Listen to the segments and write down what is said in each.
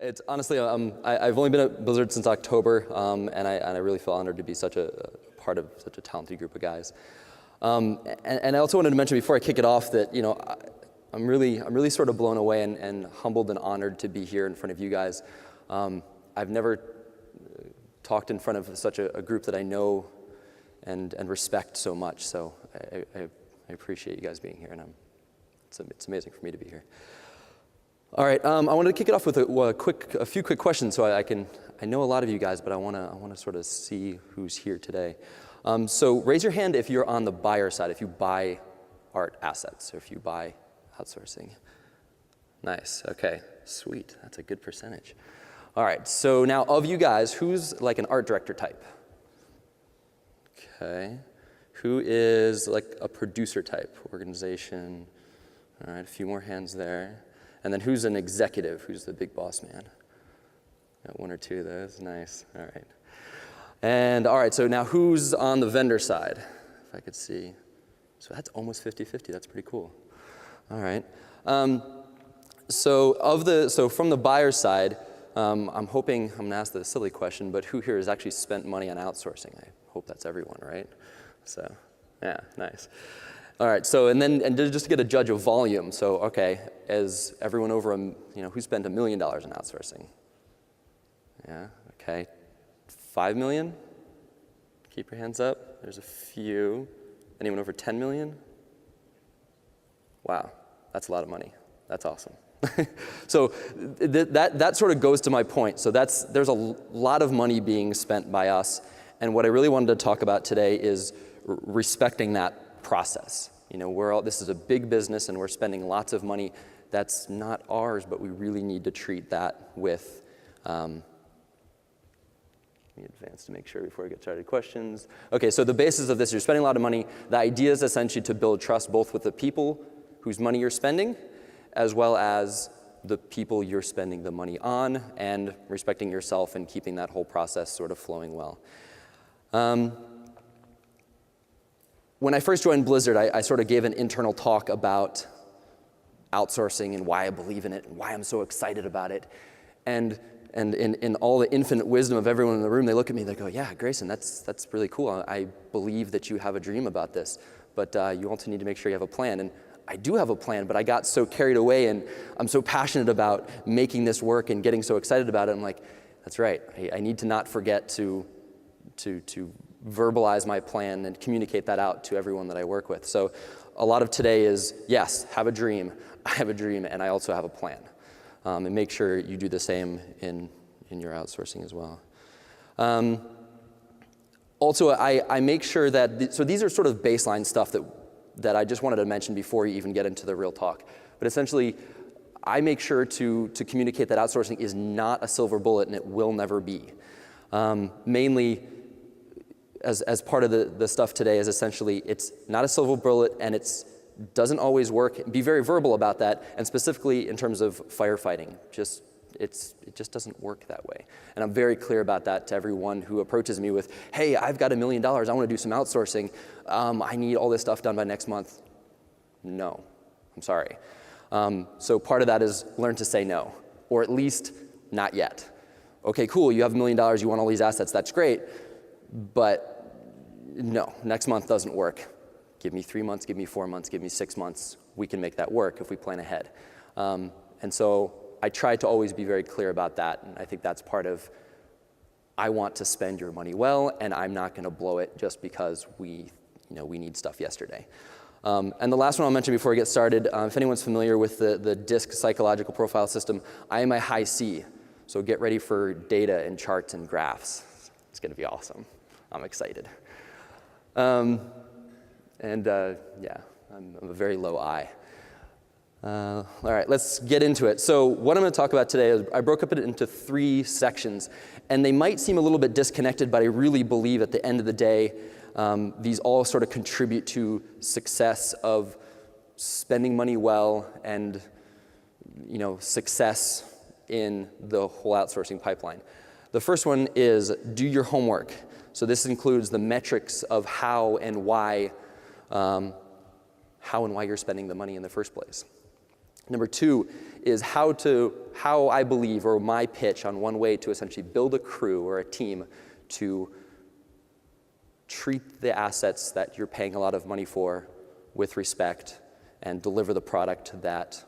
It's honestly, I've only been at Blizzard since October, and I really feel honored to be such a part of such a talented group of guys. And I also wanted to mention before I kick it off that I'm really sort of blown away and humbled and honored to be here in front of you guys. I've never talked in front of such a group that I know and respect so much. So I appreciate you guys being here, and it's amazing for me to be here. All right, I wanted to kick it off with a few quick questions, so I know a lot of you guys, but I want to sort of see who's here today. So raise your hand if you're on the buyer side, if you buy art assets, or if you buy outsourcing. Nice. Okay. Sweet. That's a good percentage. All right. So now, of you guys, who's like an art director type? Okay. Who is like a producer type? Organization. All right. A few more hands there. And then who's an executive? Who's the big boss man? Got one or two of those. Nice. All right. And all right, so now who's on the vendor side? If I could see. So that's almost 50-50. That's pretty cool. All right. So from the buyer side, I'm hoping, I'm going to ask the silly question, but who here has actually spent money on outsourcing? I hope that's everyone, right? So, yeah, nice. All right, so and just to get a judge of volume, so okay, as everyone over, who spent $1 million on outsourcing? Yeah, okay. 5 million? Keep your hands up. There's a few. Anyone over 10 million? Wow, that's a lot of money. That's awesome. So that sort of goes to my point. So there's a lot of money being spent by us, and what I really wanted to talk about today is respecting that process. This is a big business, and we're spending lots of money that's not ours, but we really need to treat that with. Let me advance to make sure before I get started. Questions? Okay, so the basis of this, you're spending a lot of money. The idea is essentially to build trust both with the people whose money you're spending, as well as the people you're spending the money on, and respecting yourself and keeping that whole process sort of flowing well. When I first joined Blizzard, I sort of gave an internal talk about outsourcing and why I believe in it and why I'm so excited about it. And in all the infinite wisdom of everyone in the room, they look at me, they go, yeah, Grayson, that's really cool. I believe that you have a dream about this, but you also need to make sure you have a plan. And I do have a plan, but I got so carried away, and I'm so passionate about making this work and getting so excited about it. I'm like, that's right. I need to not forget to verbalize my plan and communicate that out to everyone that I work with. So a lot of today is, yes, have a dream. I have a dream, and I also have a plan. And make sure you do the same in your outsourcing as well. Also, I make sure that, so these are sort of baseline stuff that I just wanted to mention before you even get into the real talk. But essentially, I make sure to communicate that outsourcing is not a silver bullet, and it will never be. Mainly, as part of the stuff today is essentially, it's not a silver bullet, and it doesn't always work. Be very verbal about that, and specifically in terms of firefighting. It just doesn't work that way. And I'm very clear about that to everyone who approaches me with, hey, I've got $1 million, I want to do some outsourcing. I need all this stuff done by next month. No, I'm sorry. So part of that is learn to say no, or at least not yet. Okay, cool, you have $1 million, you want all these assets, that's great, but no, next month doesn't work. Give me 3 months, give me 4 months, give me 6 months. We can make that work if we plan ahead. And so I try to always be very clear about that, and I think that's part of, I want to spend your money well, and I'm not going to blow it just because we need stuff yesterday. And the last one I'll mention before I get started, if anyone's familiar with the DISC psychological profile system, I am a high C, so get ready for data and charts and graphs. It's going to be awesome. I'm excited. Yeah, I'm a very low I. All right, let's get into it. So what I'm going to talk about today is I broke up it into 3 sections, and they might seem a little bit disconnected, but I really believe at the end of the day, these all sort of contribute to success of spending money well and success in the whole outsourcing pipeline. The first one is do your homework. So this includes the metrics of how and why you're spending the money in the first place. Number two is how I believe, or my pitch on one way to essentially build a crew or a team to treat the assets that you're paying a lot of money for with respect and deliver the product that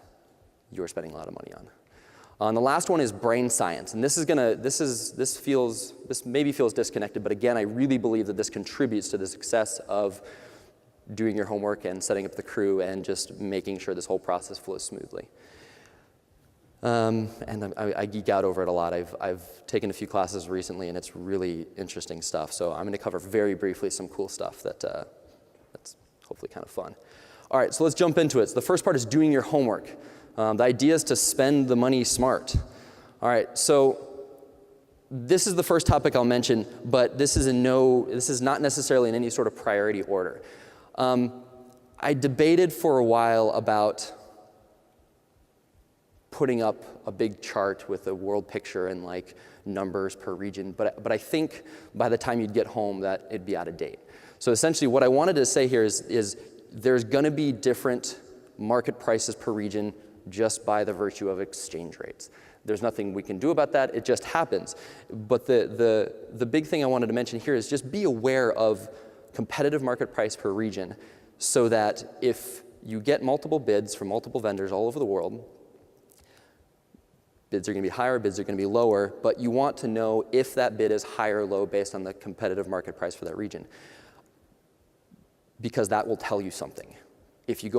you're spending a lot of money on. And the last one is brain science, and this maybe feels disconnected, but again, I really believe that this contributes to the success of doing your homework and setting up the crew and just making sure this whole process flows smoothly. And I geek out over it a lot. I've taken a few classes recently, and it's really interesting stuff. So I'm going to cover very briefly some cool stuff that's hopefully kind of fun. All right, so let's jump into it. So the first part is doing your homework. The idea is to spend the money smart. All right, so this is the first topic I'll mention, but this is not necessarily in any sort of priority order. I debated for a while about putting up a big chart with a world picture and like numbers per region, but I think by the time you'd get home that it'd be out of date. So essentially what I wanted to say here is there's going to be different market prices per region just by the virtue of exchange rates. There's nothing we can do about that, it just happens. But the big thing I wanted to mention here is just be aware of competitive market price per region so that if you get multiple bids from multiple vendors all over the world, bids are going to be higher, bids are going to be lower, but you want to know if that bid is high or low based on the competitive market price for that region, because that will tell you something. If you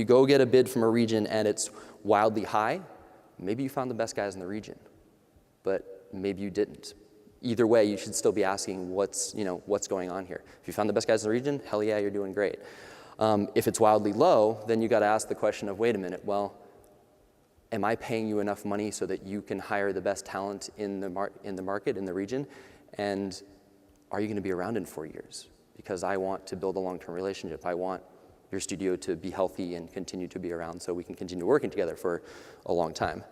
go get a bid from a region and it's wildly high, maybe you found the best guys in the region, but maybe you didn't. Either way, you should still be asking what's going on here. If you found the best guys in the region, hell yeah, you're doing great. If it's wildly low, then you got to ask the question of, wait a minute, well, am I paying you enough money so that you can hire the best talent in the market, in the region? And are you going to be around in 4 years? Because I want to build a long-term relationship. I want your studio to be healthy and continue to be around so we can continue working together for a long time.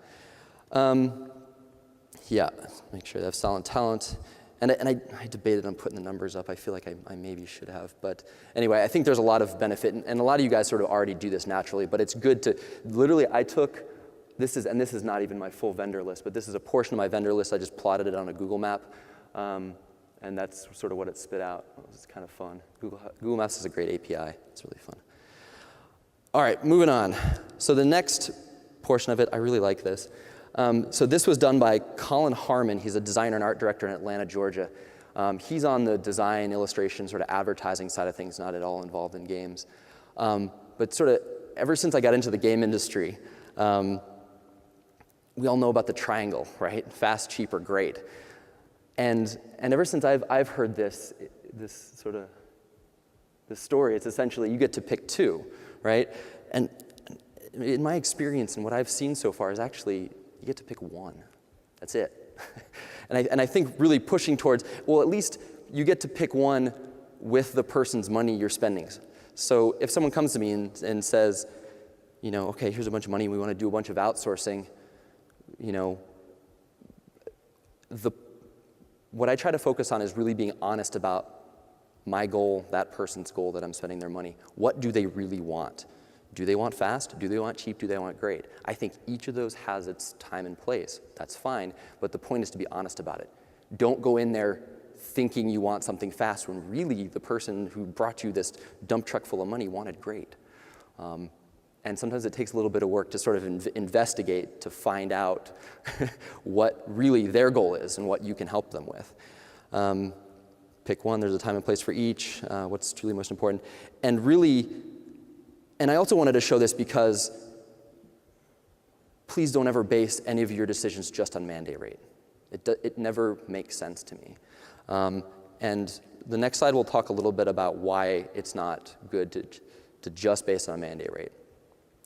Yeah, make sure they have solid talent. And I debated on putting the numbers up. I feel like I maybe should have. But anyway, I think there's a lot of benefit. And a lot of you guys sort of already do this naturally. But it's good to, literally, this is not even my full vendor list, but this is a portion of my vendor list. I just plotted it on a Google map. And that's sort of what it spit out. It's kind of fun. Google Maps is a great API. It's really fun. All right, moving on. So the next portion of it, I really like this. So this was done by Colin Harmon. He's a designer and art director in Atlanta, Georgia. He's on the design, illustration, sort of advertising side of things, not at all involved in games. But sort of ever since I got into the game industry, we all know about the triangle, right? Fast, cheap, or great. And ever since I've heard this story, it's essentially you get to pick two, right? And in my experience and what I've seen so far is actually you get to pick one. That's it. and I think really pushing towards, well, at least you get to pick one with the person's money you're spending. So if someone comes to me and says, okay, here's a bunch of money, we want to do a bunch of outsourcing, what I try to focus on is really being honest about my goal, that person's goal that I'm spending their money. What do they really want? Do they want fast? Do they want cheap? Do they want great? I think each of those has its time and place. That's fine, but the point is to be honest about it. Don't go in there thinking you want something fast when really the person who brought you this dump truck full of money wanted great. And sometimes it takes a little bit of work to sort of investigate to find out what really their goal is and what you can help them with. Pick one, there's a time and place for each, what's truly most important. And I also wanted to show this because please don't ever base any of your decisions just on mandate rate. It never makes sense to me. And the next slide will talk a little bit about why it's not good to just base on a mandate rate.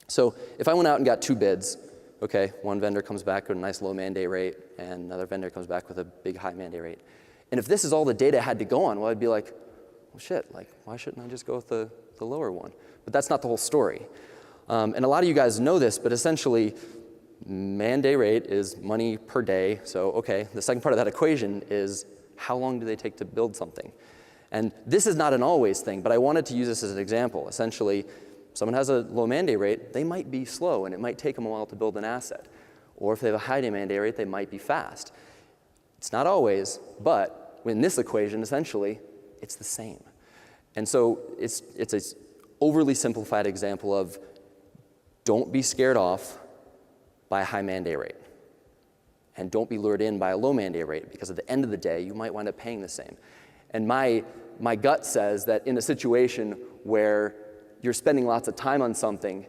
So if I went out and got two bids, okay, one vendor comes back with a nice low mandate rate, and another vendor comes back with a big high mandate rate. And if this is all the data I had to go on, well, I'd be like, well, shit, like, why shouldn't I just go with the lower one? But that's not the whole story. And a lot of you guys know this, but essentially, mandate rate is money per day. So, okay, the second part of that equation is how long do they take to build something? And this is not an always thing, but I wanted to use this as an example. Essentially, someone has a low mandate rate, they might be slow, and it might take them a while to build an asset. Or if they have a high mandate rate, they might be fast. It's not always, but in this equation, essentially, it's the same. And so it's an overly simplified example of don't be scared off by a high mandate rate. And don't be lured in by a low mandate rate, because at the end of the day, you might wind up paying the same. And my gut says that in a situation where you're spending lots of time on something,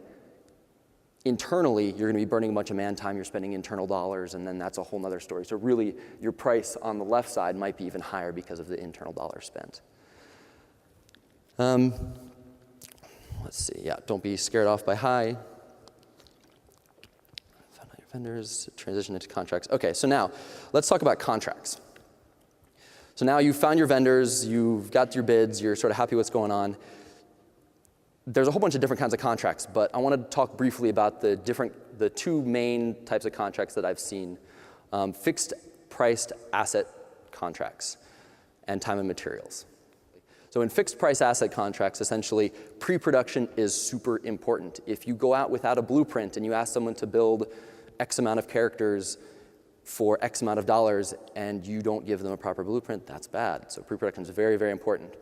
internally, you're going to be burning a bunch of man time, you're spending internal dollars, and then that's a whole nother story. So really, your price on the left side might be even higher because of the internal dollars spent. Let's see, yeah, don't be scared off by high. Find out your vendors, transition into contracts. Okay, so now, let's talk about contracts. So now you've found your vendors, you've got your bids, you're sort of happy what's going on. There's a whole bunch of different kinds of contracts, but I want to talk briefly about the two main types of contracts that I've seen. Fixed priced asset contracts and time and materials. So in fixed price asset contracts, essentially, pre-production is super important. If you go out without a blueprint and you ask someone to build X amount of characters for X amount of dollars and you don't give them a proper blueprint, that's bad. So pre-production is very, very important.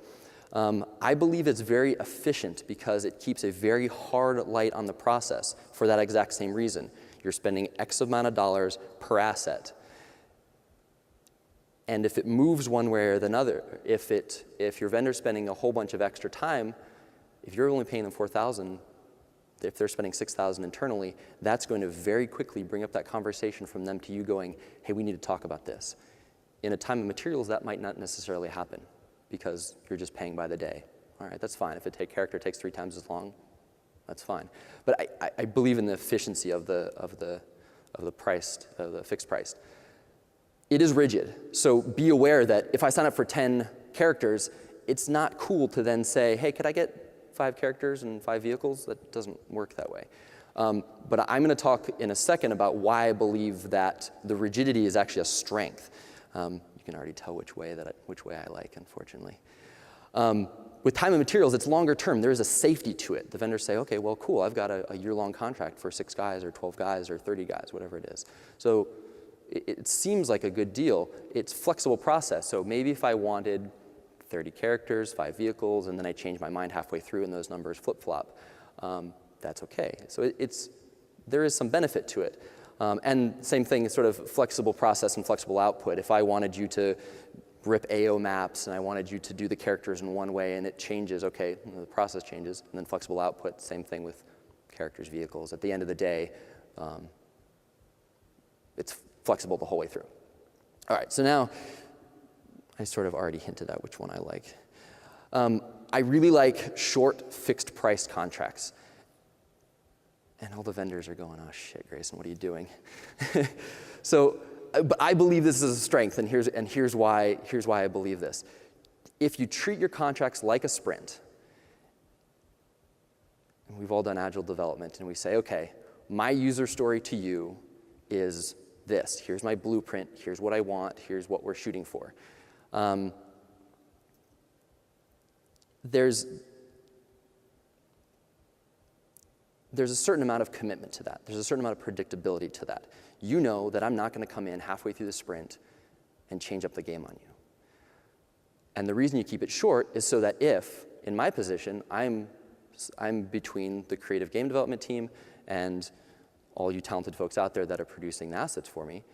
I believe it's very efficient because it keeps a very hard light on the process for that exact same reason. You're spending X amount of dollars per asset. And if it moves one way or another, if your vendor's spending a whole bunch of extra time, if you're only paying them $4,000, if they're spending $6,000 internally, that's going to very quickly bring up that conversation from them to you going, hey, we need to talk about this. In a time and materials, that might not necessarily happen because you're just paying by the day. All right, that's fine. If a character takes 3 times as long, that's fine. But I believe in the efficiency of the fixed price. It is rigid, so be aware that if I sign up for 10 characters, it's not cool to then say, hey, could I get 5 characters and 5 vehicles? That doesn't work that way. But I'm going to talk in a second about why I believe that the rigidity is actually a strength. You can already tell which way I like, unfortunately. With time and materials, it's longer term. There is a safety to it. The vendors say, okay, well, cool, I've got a year-long contract for 6 guys or 12 guys or 30 guys, whatever it is. So it seems like a good deal. It's flexible process. So maybe if I wanted 30 characters, 5 vehicles, and then I change my mind halfway through and those numbers flip-flop, that's okay. So there is some benefit to it. And same thing, sort of flexible process and flexible output. If I wanted you to rip AO maps and I wanted you to do the characters in one way and it changes, okay, the process changes. And then flexible output, same thing with characters, vehicles. At the end of the day, it's flexible the whole way through. All right, so now I sort of already hinted at which one I like. I really like short fixed price contracts. And all the vendors are going, oh shit, Grayson, what are you doing? But I believe this is a strength, and here's why I believe this. If you treat your contracts like a sprint, and we've all done agile development, and we say, okay, my user story to you is this. Here's my blueprint. Here's what I want. Here's what we're shooting for. There's a certain amount of commitment to that. There's a certain amount of predictability to that. You know that I'm not going to come in halfway through the sprint and change up the game on you. And the reason you keep it short is so that if, in my position, I'm between the creative game development team and all you talented folks out there that are producing the assets for me.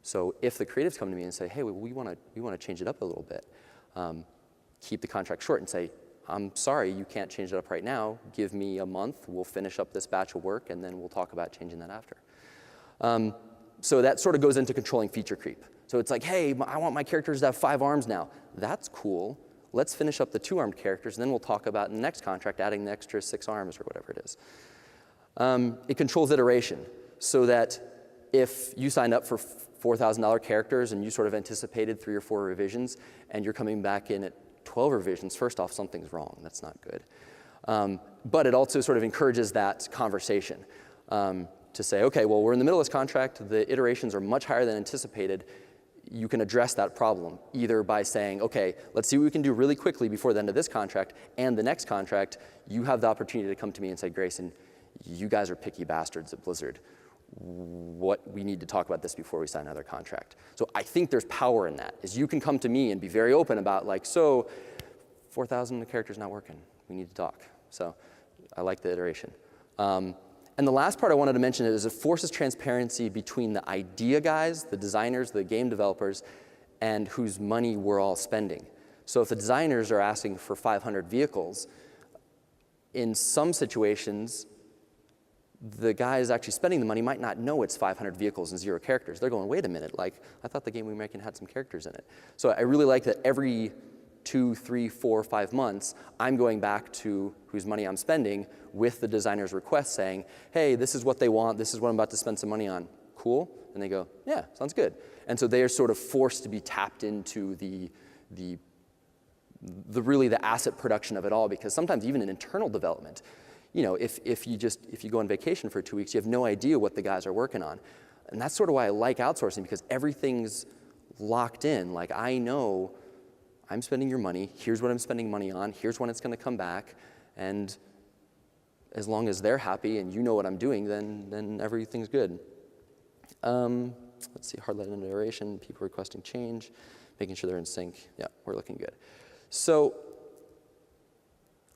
So if the creatives come to me and say, hey, we want to change it up a little bit, keep the contract short and say, I'm sorry, you can't change it up right now. Give me a month. We'll finish up this batch of work, and then we'll talk about changing that after. So that sort of goes into controlling feature creep. So it's like, hey, I want my characters to have 5 arms now. That's cool. Let's finish up the 2-armed characters, and then we'll talk about in the next contract adding the extra 6 arms or whatever it is. It controls iteration, so that if you signed up for $4,000 characters and you sort of anticipated 3 or 4 revisions, and you're coming back in at 12 revisions, first off, something's wrong. That's not good. But it also sort of encourages that conversation to say, okay, well, we're in the middle of this contract. The iterations are much higher than anticipated. you can address that problem either by saying, okay, let's see what we can do really quickly before the end of this contract and the next contract. You have the opportunity to come to me and say, Grayson, you guys are picky bastards at Blizzard. We need to talk about this before we sign another contract. So I think there's power in that, is you can come to me and be very open about like, so 4,000 characters not working. We need to talk. So I like the iteration. And the last part I wanted to mention is it forces transparency between the idea guys, the designers, the game developers, and whose money we're all spending. So if the designers are asking for 500 vehicles, in some situations, the guys actually spending the money might not know it's 500 vehicles and 0 characters. They're going, wait a minute, like, I thought the game we were making had some characters in it. So I really like that every 2, 3, 4, 5 months, I'm going back to whose money I'm spending with the designer's request saying, hey, this is what they want, this is what I'm about to spend some money on. Cool? And they go, yeah, sounds good. And so they are sort of forced to be tapped into really the asset production of it all, because sometimes even in internal development, you know, if you go on vacation for 2 weeks, you have no idea what the guys are working on. And that's sort of why I like outsourcing, because everything's locked in. Like, I know I'm spending your money, here's what I'm spending money on, here's when it's gonna come back, and as long as they're happy and you know what I'm doing, then everything's good. Let's see, hard lead into iteration, people requesting change, making sure they're in sync. Yeah, we're looking good. So,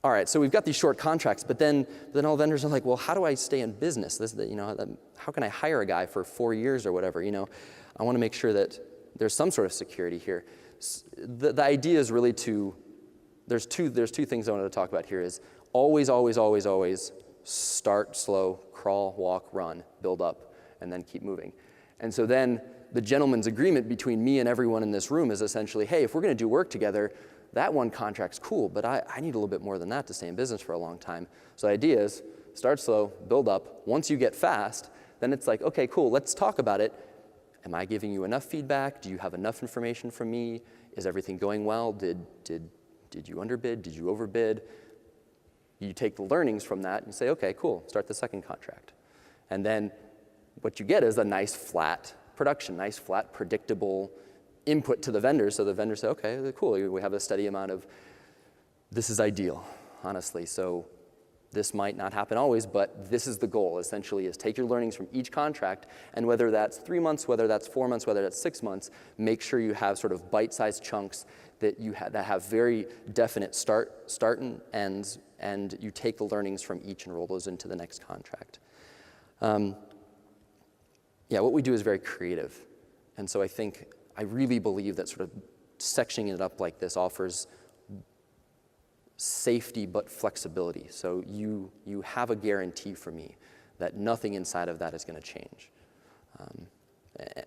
all right, so we've got these short contracts, but then all vendors are like, well, how do I stay in business? How can I hire a guy for 4 years or whatever? You know, I want to make sure that there's some sort of security here. The idea is really there's two things I wanted to talk about here is always start slow, crawl, walk, run, build up, and then keep moving. And so then the gentleman's agreement between me and everyone in this room is essentially, hey, if we're going to do work together, that one contract's cool, but I need a little bit more than that to stay in business for a long time. So the idea is start slow, build up. Once you get fast, then it's like, okay, cool, let's talk about it. Am I giving you enough feedback? Do you have enough information from me? Is everything going well? Did you underbid? Did you overbid? You take the learnings from that and say, okay, cool, start the second contract. And then what you get is a nice flat production, nice flat predictable input to the vendors, so the vendors say, okay, cool, we have a steady amount of, this is ideal, honestly. So this might not happen always, but this is the goal, essentially, is take your learnings from each contract, and whether that's 3 months, whether that's 4 months, whether that's 6 months, make sure you have sort of bite-sized chunks that that have very definite start and ends, and you take the learnings from each and roll those into the next contract. Yeah, what we do is very creative, and so I really believe that sort of sectioning it up like this offers safety but flexibility. So you have a guarantee from me that nothing inside of that is going to change.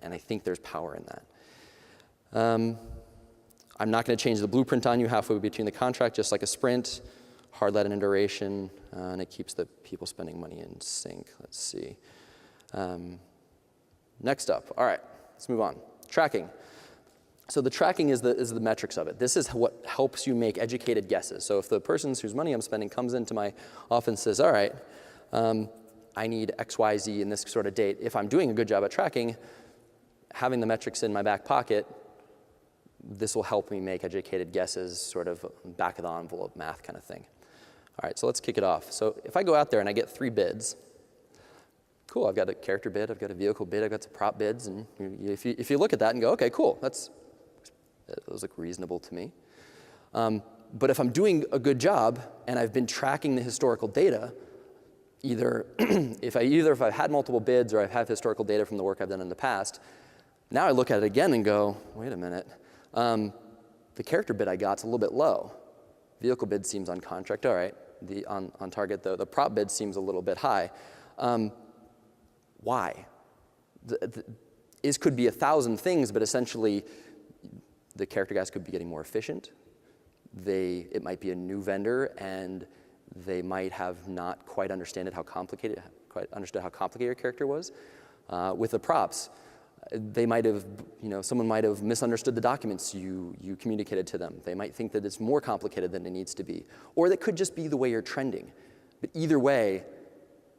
And I think there's power in that. I'm not going to change the blueprint on you halfway between the contract, just like a sprint, hard lead and duration, and it keeps the people spending money in sync. Let's see. Next up, all right, let's move on. Tracking. So the tracking is the metrics of it. This is what helps you make educated guesses. So if the person whose money I'm spending comes into my office and says, all right, I need X, Y, Z in this sort of date, if I'm doing a good job at tracking, having the metrics in my back pocket, this will help me make educated guesses, sort of back of the envelope math kind of thing. All right, so let's kick it off. So if I go out there and I get 3 bids, cool, I've got a character bid, I've got a vehicle bid, I've got some prop bids, and if you look at that and go, okay, cool, those look reasonable to me. But if I'm doing a good job and I've been tracking the historical data, either if I've had multiple bids or I've had historical data from the work I've done in the past, now I look at it again and go, wait a minute, the character bid I got's a little bit low. Vehicle bid seems on contract, all right. On target, the prop bid seems a little bit high. Why? This could be 1,000 things, but essentially the character guys could be getting more efficient. It might be a new vendor, and they might have not quite understood how complicated your character was. With the props, they might have, someone might have misunderstood the documents you communicated to them. They might think that it's more complicated than it needs to be. Or that could just be the way you're trending. But either way,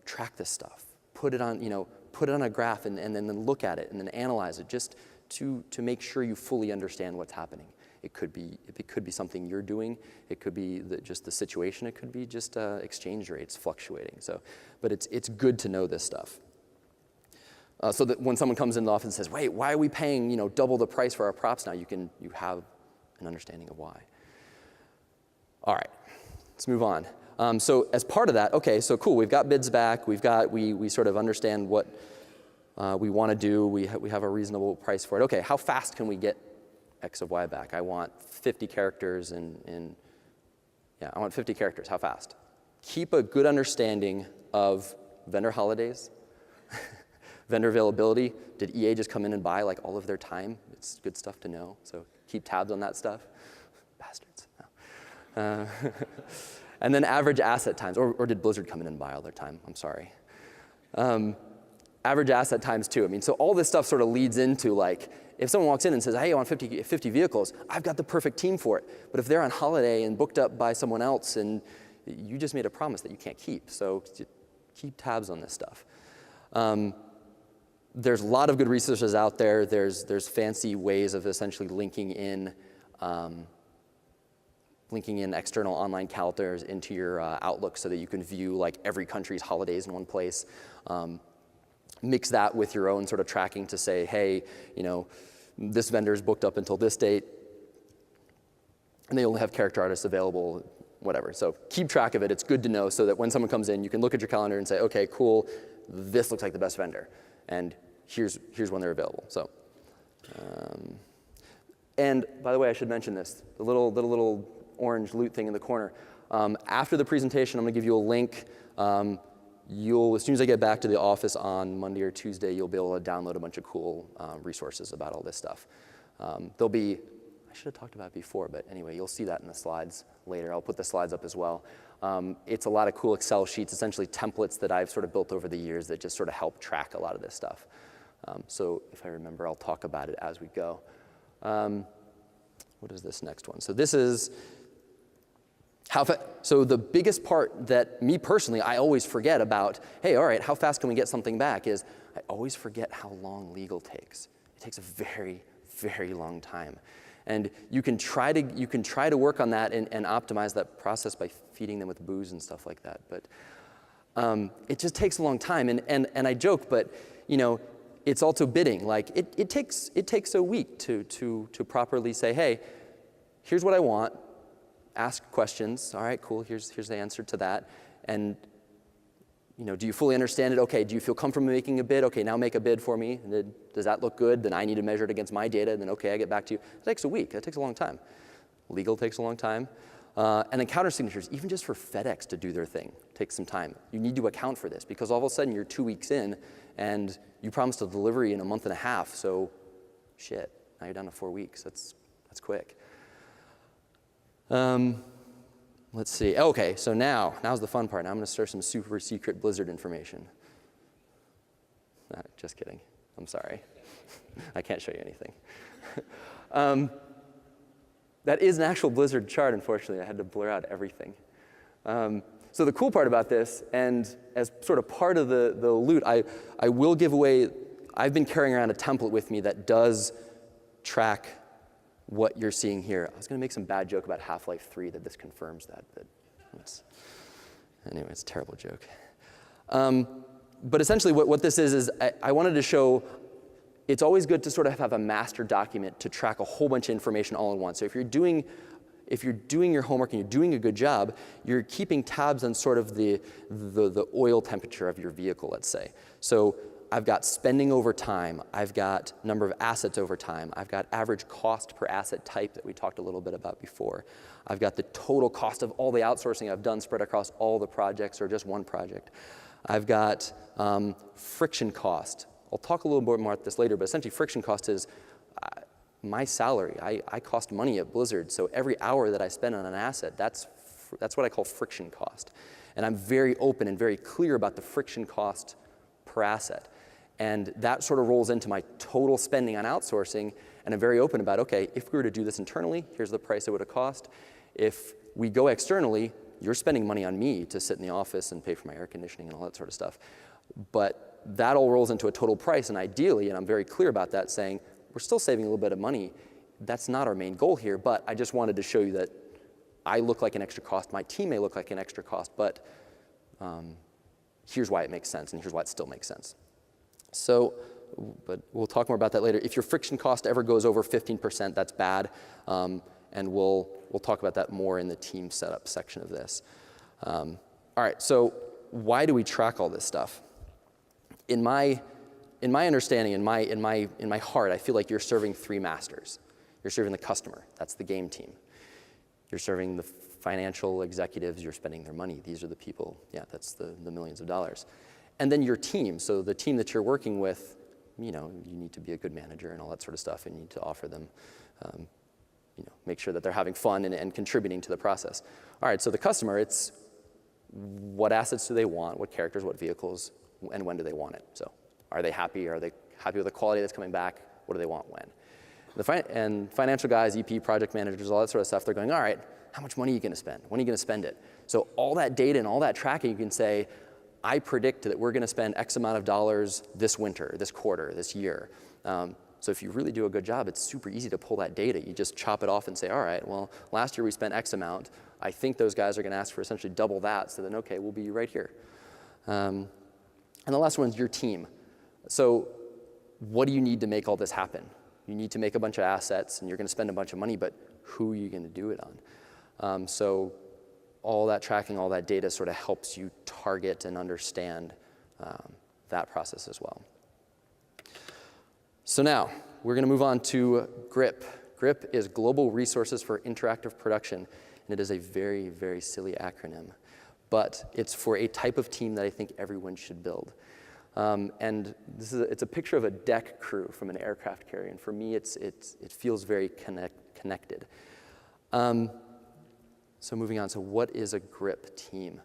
track this stuff. Put it on a graph and then look at it and then analyze it. Just to make sure you fully understand what's happening. It could be something you're doing. It could be just the situation. It could be just exchange rates fluctuating. So, but it's good to know this stuff. So that when someone comes in the office and says, "Wait, why are we paying double the price for our props now?" You have an understanding of why. All right, let's move on. So as part of that, okay, so cool. We've got bids back. We sort of understand what we want to do. We have a reasonable price for it. Okay, how fast can we get X of Y back? I want 50 characters I want 50 characters. How fast? Keep a good understanding of vendor holidays, vendor availability. Did EA just come in and buy like all of their time? It's good stuff to know. So keep tabs on that stuff. Bastards. No. And then average asset times, or did Blizzard come in and buy all their time? I'm sorry. Average asset times too. I mean, so all this stuff sort of leads into like, if someone walks in and says, "Hey, I want 50 vehicles," I've got the perfect team for it. But if they're on holiday and booked up by someone else, and you just made a promise that you can't keep, so keep tabs on this stuff. There's a lot of good resources out there. There's fancy ways of essentially linking in external online calendars into your Outlook so that you can view like every country's holidays in one place. Mix that with your own sort of tracking to say, hey, this vendor's booked up until this date, and they only have character artists available, whatever. So keep track of it. It's good to know so that when someone comes in, you can look at your calendar and say, okay, cool, this looks like the best vendor, and here's when they're available. So, and by the way, I should mention this, the little orange loot thing in the corner. After the presentation, I'm gonna give you a link. As soon as I get back to the office on Monday or Tuesday, you'll be able to download a bunch of cool resources about all this stuff. There'll be, I should have talked about it before, but anyway, you'll see that in the slides later. I'll put the slides up as well. It's a lot of cool Excel sheets, essentially templates that I've sort of built over the years that just sort of help track a lot of this stuff. So if I remember, I'll talk about it as we go. What is this next one? So this is, so the biggest part that me personally, I always forget about, hey, all right, how fast can we get something back, is I always forget how long legal takes. It takes a very, very long time. And you can try to work on that and optimize that process by feeding them with booze and stuff like that. But it just takes a long time. And I joke, but it's also bidding. Like it takes a week to properly say, hey, here's what I want. Ask questions. All right, cool. Here's the answer to that. And do you fully understand it? Okay. Do you feel comfortable making a bid? Okay, now make a bid for me. Does that look good? Then I need to measure it against my data. And then okay, I get back to you. It takes a week. That takes a long time. Legal takes a long time. And then counter signatures, even just for FedEx to do their thing, takes some time. You need to account for this because all of a sudden you're 2 weeks in and you promised a delivery in a month and a half. So shit, now you're down to 4 weeks. That's quick. Let's see. Okay, so now's the fun part. Now I'm going to share some super secret Blizzard information. Just kidding. I'm sorry. I can't show you anything. That is an actual Blizzard chart, unfortunately. I had to blur out everything. So the cool part about this, and as sort of part of the loot, I will give away, I've been carrying around a template with me that does track what you're seeing here. I was going to make some bad joke about Half-Life 3 that this confirms that, but anyway, it's a terrible joke. But essentially what this is I wanted to show it's always good to sort of have a master document to track a whole bunch of information all in one. So if you're doing your homework and you're doing a good job, you're keeping tabs on sort of the oil temperature of your vehicle, let's say. So I've got spending over time. I've got number of assets over time. I've got average cost per asset type that we talked a little bit about before. I've got the total cost of all the outsourcing I've done spread across all the projects or just one project. I've got friction cost. I'll talk a little bit more about this later, but essentially friction cost is my salary. I cost money at Blizzard, so every hour that I spend on an asset, that's what I call friction cost. And I'm very open and very clear about the friction cost per asset. And that sort of rolls into my total spending on outsourcing, and I'm very open about, okay, if we were to do this internally, here's the price it would have cost. If we go externally, you're spending money on me to sit in the office and pay for my air conditioning and all that sort of stuff. But that all rolls into a total price, and ideally, and I'm very clear about that, saying, we're still saving a little bit of money. That's not our main goal here, but I just wanted to show you that I look like an extra cost. My team may look like an extra cost, but here's why it makes sense, and here's why it still makes sense. So, but we'll talk more about that later. If your friction cost ever goes over 15%, that's bad, and we'll talk about that more in the team setup section of this. All right, so why do we track all this stuff? In my understanding, in my heart, I feel like you're serving three masters. You're serving the customer, that's the game team. You're serving the financial executives, you're spending their money. These are the people, yeah, that's the millions of dollars. And then your team, so the team that you're working with, you need to be a good manager and all that sort of stuff, and you need to offer them, make sure that they're having fun and contributing to the process. All right, so the customer, it's what assets do they want, what characters, what vehicles, and when do they want it? So are they happy? Are they happy with the quality that's coming back? What do they want when? And financial guys, EP, project managers, all that sort of stuff, they're going, all right, how much money are you going to spend? When are you going to spend it? So all that data and all that tracking, you can say, I predict that we're going to spend X amount of dollars this winter, this quarter, this year. So if you really do a good job, it's super easy to pull that data. You just chop it off and say, all right, well, last year we spent X amount. I think those guys are going to ask for essentially double that, so then, okay, we'll be right here. And the last one is your team. So what do you need to make all this happen? You need to make a bunch of assets, and you're going to spend a bunch of money, but who are you going to do it on? So all that tracking, all that data sort of helps you target and understand that process as well. So now, we're going to move on to GRIP. GRIP is Global Resources for Interactive Production, and it is a very, very silly acronym. But it's for a type of team that I think everyone should build. And it's a picture of a deck crew from an aircraft carrier, and for me, it feels very connected. So moving on, so what is a GRIP team?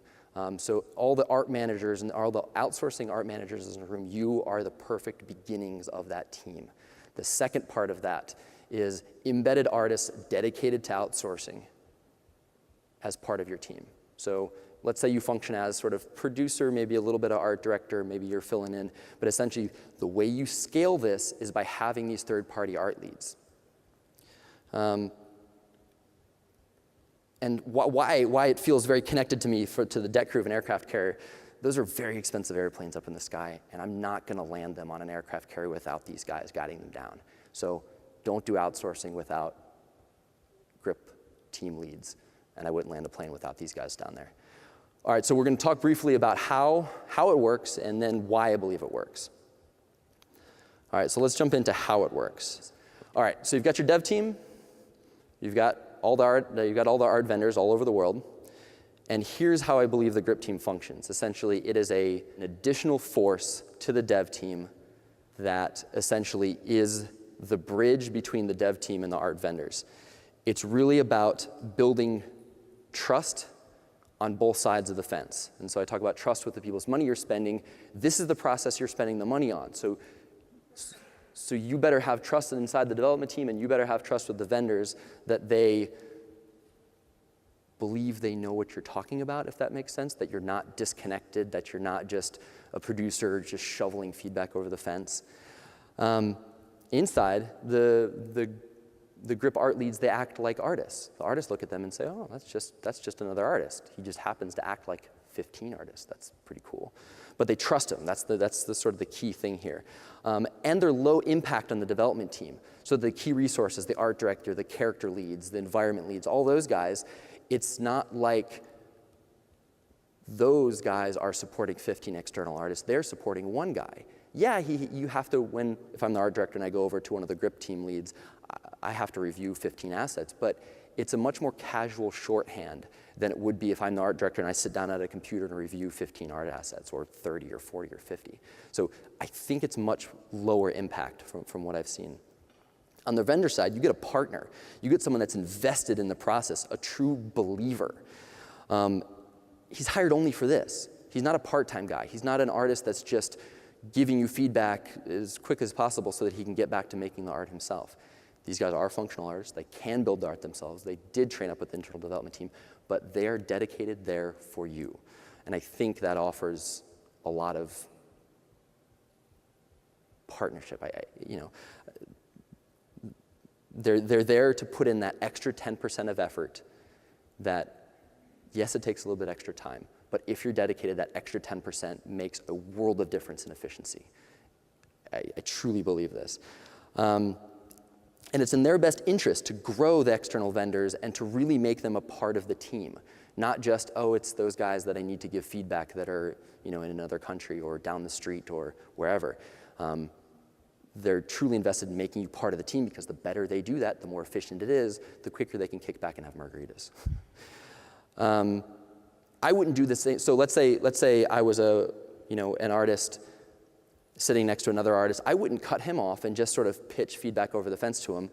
So all the art managers and all the outsourcing art managers in the room, you are the perfect beginnings of that team. The second part of that is embedded artists dedicated to outsourcing as part of your team. So let's say you function as sort of producer, maybe a little bit of art director, maybe you're filling in, but essentially the way you scale this is by having these third-party art leads. And why it feels very connected to me to the deck crew of an aircraft carrier, those are very expensive airplanes up in the sky, and I'm not going to land them on an aircraft carrier without these guys guiding them down. So don't do outsourcing without GRIP team leads, and I wouldn't land a plane without these guys down there. All right, so we're going to talk briefly about how it works and then why I believe it works. All right, so let's jump into how it works. All right, so you've got your dev team, you've got all the art vendors all over the world, and here's how I believe the GRIP team functions. Essentially, it is an additional force to the dev team that essentially is the bridge between the dev team and the art vendors. It's really about building trust on both sides of the fence. And so I talk about trust with the people's money you're spending. This is the process you're spending the money on. So you better have trust inside the development team, and you better have trust with the vendors that they believe they know what you're talking about, if that makes sense, that you're not disconnected, that you're not just a producer just shoveling feedback over the fence. Inside, the GRIP art leads, they act like artists. The artists look at them and say, oh, that's just another artist. He just happens to act like 15 artists. That's pretty cool. But they trust him. That's the sort of the key thing here. And they're low impact on the development team. So the key resources, the art director, the character leads, the environment leads, all those guys, it's not like those guys are supporting 15 external artists. They're supporting one guy. Yeah, you have to, if I'm the art director and I go over to one of the GRIP team leads, I have to review 15 assets, but it's a much more casual shorthand than it would be if I'm the art director and I sit down at a computer and review 15 art assets, or 30 or 40 or 50. So I think it's much lower impact from what I've seen. On the vendor side, you get a partner. You get someone that's invested in the process, a true believer. He's hired only for this. He's not a part-time guy. He's not an artist that's just giving you feedback as quick as possible so that he can get back to making the art himself. These guys are functional artists. They can build the art themselves. They did train up with the internal development team, but they are dedicated there for you. And I think that offers a lot of partnership. they're there to put in that extra 10% of effort that, yes, it takes a little bit extra time, but if you're dedicated, that extra 10% makes a world of difference in efficiency. I truly believe this. And it's in their best interest to grow the external vendors and to really make them a part of the team. Not just, oh, it's those guys that I need to give feedback that are, in another country or down the street or wherever. They're truly invested in making you part of the team, because the better they do that, the more efficient it is, the quicker they can kick back and have margaritas. I wouldn't do the same. So let's say I was an artist sitting next to another artist. I wouldn't cut him off and just sort of pitch feedback over the fence to him.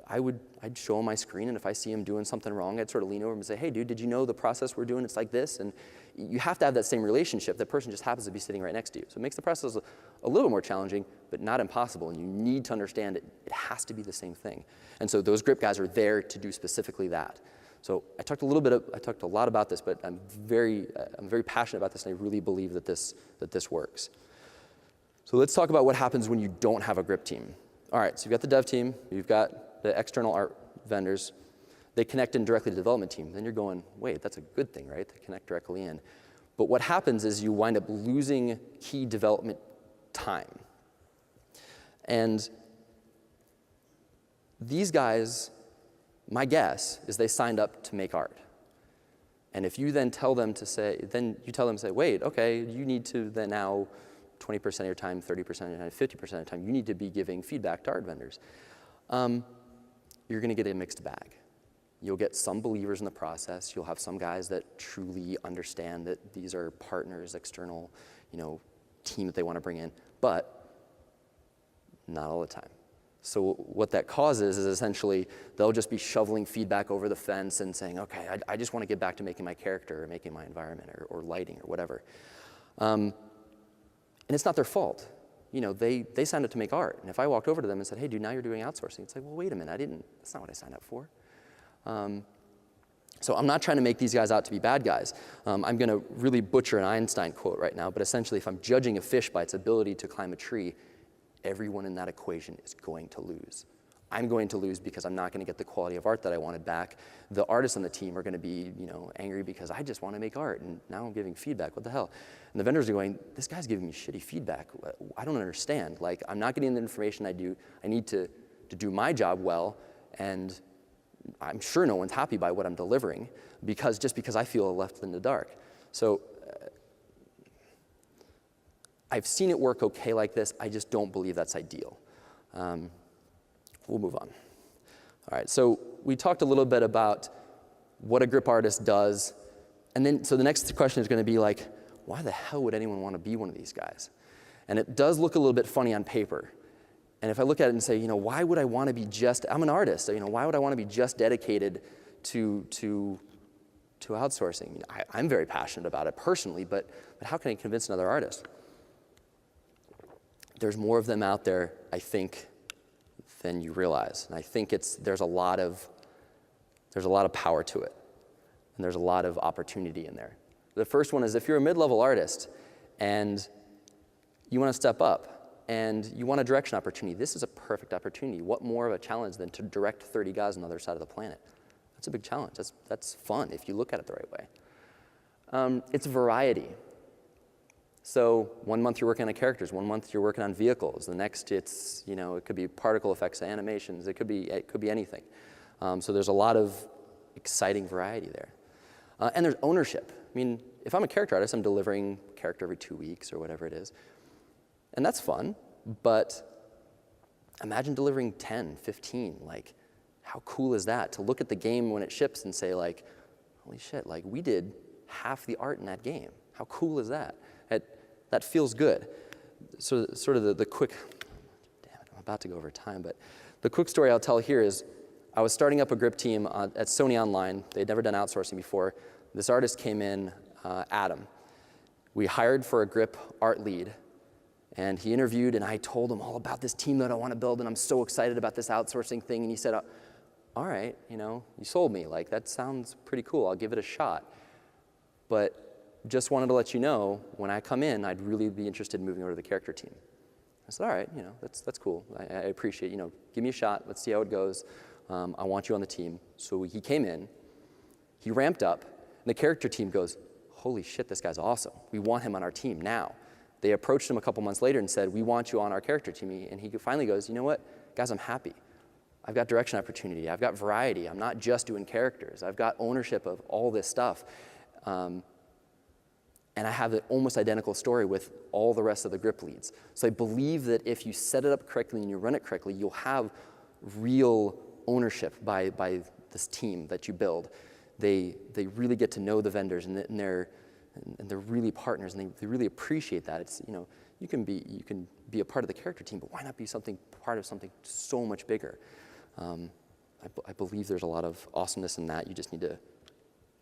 I'd show him my screen, and if I see him doing something wrong, I'd sort of lean over him and say, hey, dude, did you know the process we're doing? It's like this. And you have to have that same relationship. That person just happens to be sitting right next to you. So it makes the process a little more challenging, but not impossible. And you need to understand it has to be the same thing. And so those grip guys are there to do specifically that. So I talked a lot about this, but I'm very passionate about this, and I really believe that this works. So let's talk about what happens when you don't have a grip team. All right, so you've got the dev team, you've got the external art vendors. They connect in directly to the development team. Then you're going, wait, that's a good thing, right? They connect directly in. But what happens is you wind up losing key development time. And these guys, my guess is they signed up to make art. And if you then tell them to say, wait, okay, you need to then now 20% of your time, 30% of your time, 50% of the time, you need to be giving feedback to art vendors. You're going to get a mixed bag. You'll get some believers in the process. You'll have some guys that truly understand that these are partners, external, team that they want to bring in, but not all the time. So what that causes is essentially they'll just be shoveling feedback over the fence and saying, okay, I just want to get back to making my character or making my environment or lighting or whatever. And it's not their fault. They signed up to make art. And if I walked over to them and said, hey, dude, now you're doing outsourcing, it's like, well, wait a minute, that's not what I signed up for. So I'm not trying to make these guys out to be bad guys. I'm going to really butcher an Einstein quote right now, but essentially if I'm judging a fish by its ability to climb a tree, everyone in that equation is going to lose. I'm going to lose because I'm not going to get the quality of art that I wanted back. The artists on the team are going to be, angry because I just want to make art, and now I'm giving feedback. What the hell? And the vendors are going, this guy's giving me shitty feedback. I don't understand. Like, I'm not getting the information I need to do my job well, and I'm sure no one's happy by what I'm delivering because I feel left in the dark. So I've seen it work okay like this. I just don't believe that's ideal. We'll move on. All right, so we talked a little bit about what a grip artist does. And then, so the next question is going to be like, why the hell would anyone want to be one of these guys? And it does look a little bit funny on paper. And if I look at it and say, why would I want to be I'm an artist, so, why would I want to be just dedicated to outsourcing? I'm very passionate about it personally, but how can I convince another artist? There's more of them out there, I think, than you realize. And I think there's a lot of power to it. And there's a lot of opportunity in there. The first one is if you're a mid-level artist and you want to step up and you want a direction opportunity, this is a perfect opportunity. What more of a challenge than to direct 30 guys on the other side of the planet? That's a big challenge. That's fun if you look at it the right way. It's variety. So 1 month you're working on characters, 1 month you're working on vehicles. The next it's, it could be particle effects, animations, it could be anything. So there's a lot of exciting variety there. And there's ownership. I mean, if I'm a character artist, I'm delivering character every 2 weeks or whatever it is. And that's fun, but imagine delivering 10, 15, like how cool is that? To look at the game when it ships and say like, holy shit, like we did half the art in that game. How cool is that? That feels good. So sort of the quick, damn it, I'm about to go over time, but the quick story I'll tell here is I was starting up a grip team at Sony Online. They'd never done outsourcing before. This artist came in, Adam. We hired for a grip art lead, and he interviewed, and I told him all about this team that I want to build, and I'm so excited about this outsourcing thing, and he said, all right, you sold me. Like, that sounds pretty cool. I'll give it a shot. But just wanted to let you know, when I come in, I'd really be interested in moving over to the character team. I said, all right, that's cool. I appreciate, give me a shot. Let's see how it goes. I want you on the team. So he came in, he ramped up, and the character team goes, holy shit, this guy's awesome. We want him on our team now. They approached him a couple months later and said, we want you on our character team. And he finally goes, you know what, guys, I'm happy. I've got direction opportunity. I've got variety. I'm not just doing characters. I've got ownership of all this stuff. And I have an almost identical story with all the rest of the grip leads. So I believe that if you set it up correctly and you run it correctly, you'll have real ownership by this team that you build. They really get to know the vendors, and they're really partners, and they really appreciate that. It's, you can be a part of the character team, but why not be part of something so much bigger? I believe there's a lot of awesomeness in that. You just need to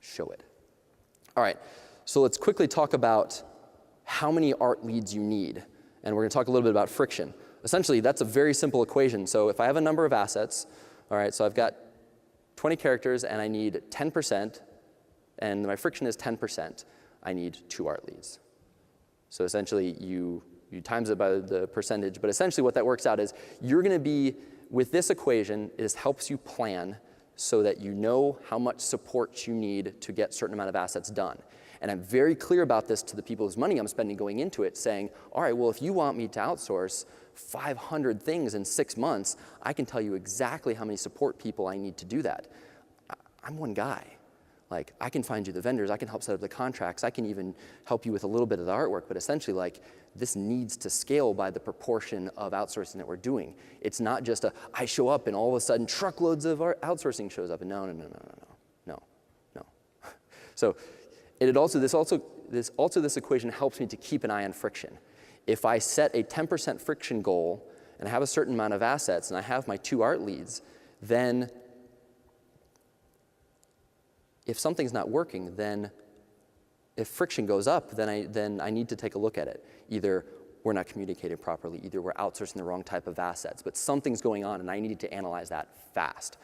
show it. All right, so let's quickly talk about how many art leads you need, and we're going to talk a little bit about friction. Essentially, that's a very simple equation. So if I have a number of assets, all right, so I've got 20 characters and I need 10%, and my friction is 10%, I need 2 art leads. So essentially, you times it by the percentage, but essentially what that works out is you're going to be, with this equation, it helps you plan so that you know how much support you need to get a certain amount of assets done. And I'm very clear about this to the people whose money I'm spending going into it, saying, all right, well, if you want me to outsource 500 things in 6 months, I can tell you exactly how many support people I need to do that. I'm one guy. Like, I can find you the vendors, I can help set up the contracts, I can even help you with a little bit of the artwork, but essentially, like, this needs to scale by the proportion of outsourcing that we're doing. It's not just I show up and all of a sudden truckloads of outsourcing shows up, and no. So this equation helps me to keep an eye on friction. If I set a 10% friction goal and I have a certain amount of assets and I have my 2 art leads, then if something's not working, then if friction goes up, then I need to take a look at it. Either we're not communicating properly, either we're outsourcing the wrong type of assets, but something's going on and I need to analyze that fast.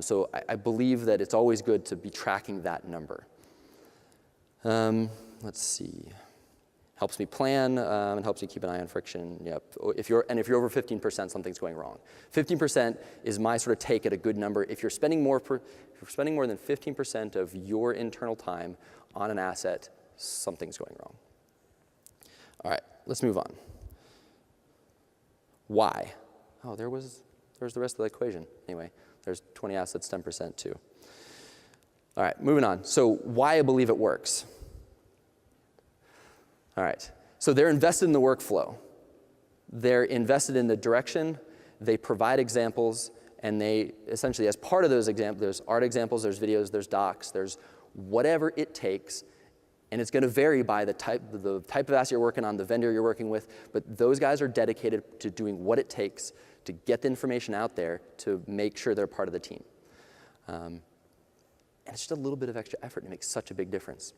So I believe that it's always good to be tracking that number. Let's see. Helps me plan and helps me keep an eye on friction. Yep. If you're over 15%, something's going wrong. 15% is my sort of take at a good number. If you're spending more than 15% of your internal time on an asset, something's going wrong. All right, let's move on. Why? Oh, there's the rest of the equation. Anyway, there's 20 assets, 10% too. All right, moving on. So why I believe it works. All right, so they're invested in the workflow. They're invested in the direction. They provide examples, and they essentially, as part of those examples, there's art examples, there's videos, there's docs, there's whatever it takes, and it's going to vary by the type of asset you're working on, the vendor you're working with, but those guys are dedicated to doing what it takes to get the information out there to make sure they're part of the team. And it's just a little bit of extra effort, and it makes such a big difference.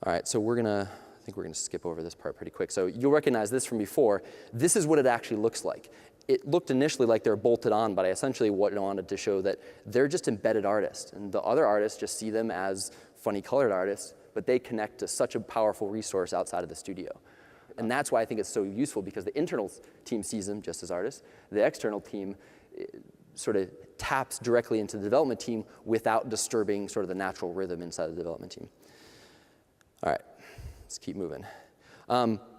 All right, so I think we're gonna skip over this part pretty quick. So you'll recognize this from before. This is what it actually looks like. It looked initially like they're bolted on, but I essentially wanted to show that they're just embedded artists, and the other artists just see them as funny colored artists, but they connect to such a powerful resource outside of the studio. And that's why I think it's so useful, because the internal team sees them just as artists. The external team sort of taps directly into the development team without disturbing sort of the natural rhythm inside the development team. All right, let's keep moving.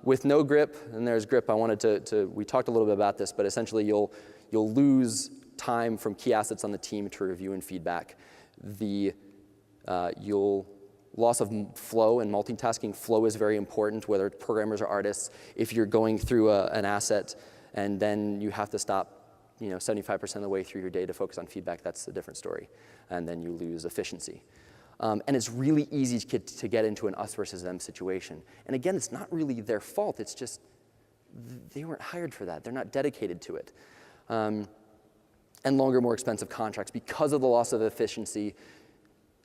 With no grip, and there's grip, I wanted we talked a little bit about this, but essentially you'll lose time from key assets on the team to review and feedback. Loss of flow and multitasking. Flow is very important, whether programmers or artists. If you're going through an asset and then you have to stop 75% of the way through your day to focus on feedback, that's a different story. And then you lose efficiency. And it's really easy to get into an us versus them situation. And again, it's not really their fault. It's just they weren't hired for that. They're not dedicated to it. And longer, more expensive contracts. Because of the loss of efficiency,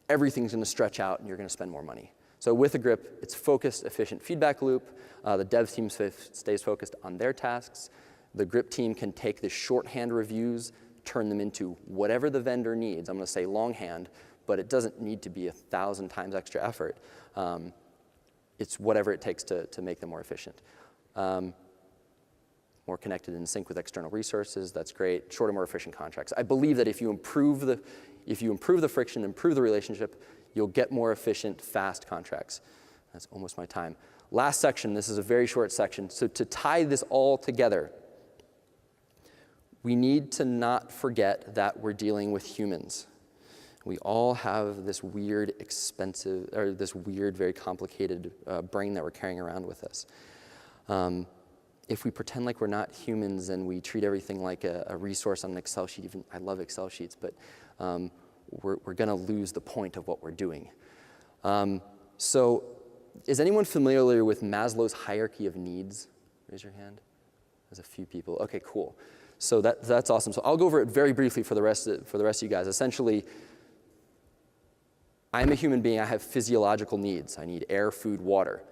everything's going to stretch out and you're going to spend more money. So with a grip, it's focused, efficient feedback loop. The dev team stays focused on their tasks. The grip team can take the shorthand reviews, turn them into whatever the vendor needs. I'm going to say longhand, but it doesn't need to be 1,000 times extra effort. It's whatever it takes to make them more efficient. more connected and in sync with external resources. That's great. Shorter, more efficient contracts. I believe that if you improve the friction, improve the relationship, you'll get more efficient, fast contracts. That's almost my time. Last section, this is a very short section. So to tie this all together, we need to not forget that we're dealing with humans. We all have this weird, very complicated brain that we're carrying around with us. If we pretend like we're not humans and we treat everything like a resource on an Excel sheet, even I love Excel sheets, but we're going to lose the point of what we're doing. So is anyone familiar with Maslow's hierarchy of needs? Raise your hand. There's a few people. Okay, cool. So that's awesome. So I'll go over it very briefly for the rest of you guys. Essentially, I'm a human being. I have physiological needs. I need air, food, water.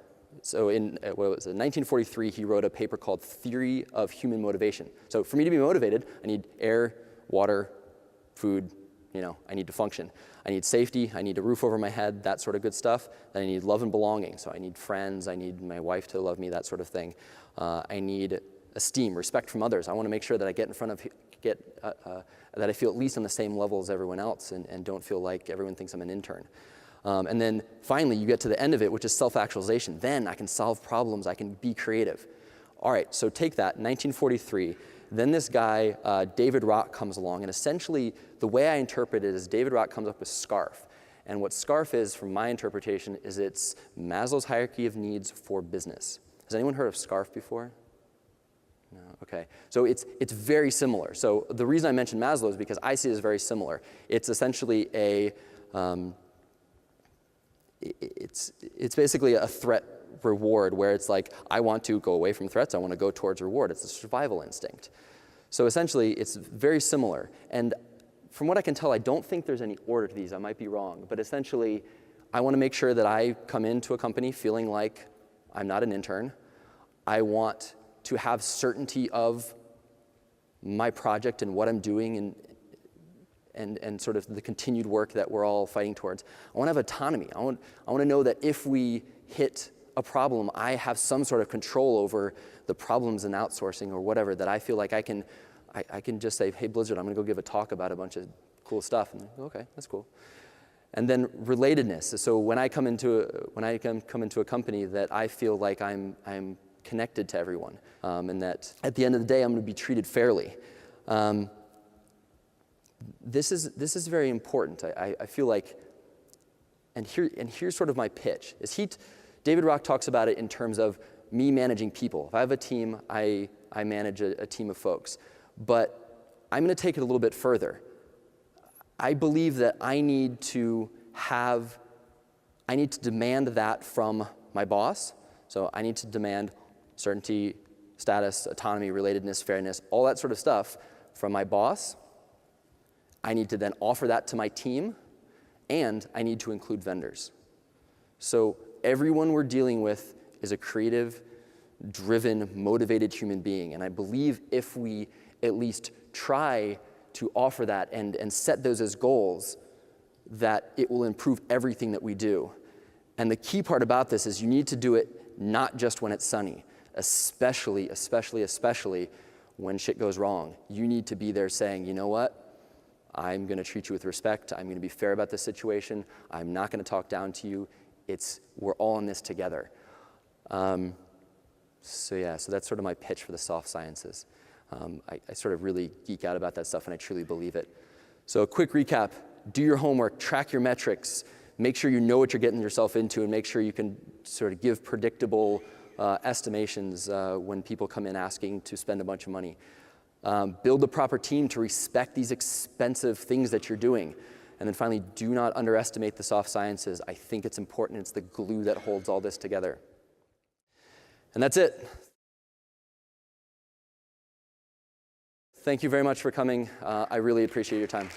So in 1943, he wrote a paper called Theory of Human Motivation. So for me to be motivated, I need air, water, food, I need to function. I need safety, I need a roof over my head, that sort of good stuff. Then I need love and belonging. So I need friends, I need my wife to love me, that sort of thing. I need esteem, respect from others. I want to make sure that I get in front of, that I feel at least on the same level as everyone else and don't feel like everyone thinks I'm an intern. And then finally, you get to the end of it, which is self-actualization. Then I can solve problems, I can be creative. All right, so take that, 1943. Then this guy, David Rock, comes along, and essentially the way I interpret it is David Rock comes up with SCARF. And what SCARF is, from my interpretation, is it's Maslow's hierarchy of needs for business. Has anyone heard of SCARF before? No, okay. So it's very similar. So the reason I mentioned Maslow is because I see it as very similar. It's essentially it's basically a threat reward where it's like, I want to go away from threats, I want to go towards reward. It's a survival instinct. So essentially, it's very similar. And from what I can tell, I don't think there's any order to these. I might be wrong. But essentially, I want to make sure that I come into a company feeling like I'm not an intern. I want to have certainty of my project and what I'm doing and sort of the continued work that we're all fighting towards. I want to have autonomy. I want to know that if we hit a problem, I have some sort of control over the problems in outsourcing or whatever, that I feel like I can just say, hey, Blizzard, I'm going to go give a talk about a bunch of cool stuff. And okay, that's cool. And then relatedness. So when I come into a company, that I feel like I'm connected to everyone, and that at the end of the day, I'm going to be treated fairly. This is very important. I feel like, and here's sort of my pitch. David Rock talks about it in terms of me managing people. If I have a team, I manage a team of folks. But I'm going to take it a little bit further. I believe that I need to demand that from my boss. So I need to demand certainty, status, autonomy, relatedness, fairness, all that sort of stuff from my boss. I need to then offer that to my team, and I need to include vendors. So everyone we're dealing with is a creative, driven, motivated human being. And I believe if we at least try to offer that and set those as goals, that it will improve everything that we do. And the key part about this is you need to do it not just when it's sunny, especially when shit goes wrong. You need to be there saying, you know what? I'm going to treat you with respect. I'm going to be fair about this situation. I'm not going to talk down to you. We're all in this together. So that's sort of my pitch for the soft sciences. I sort of really geek out about that stuff, and I truly believe it. So a quick recap: do your homework, track your metrics, make sure you know what you're getting yourself into, and make sure you can sort of give predictable estimations when people come in asking to spend a bunch of money. Build the proper team to respect these expensive things that you're doing. And then finally, do not underestimate the soft sciences. I think it's important. It's the glue that holds all this together. And that's it. Thank you very much for coming. I really appreciate your time.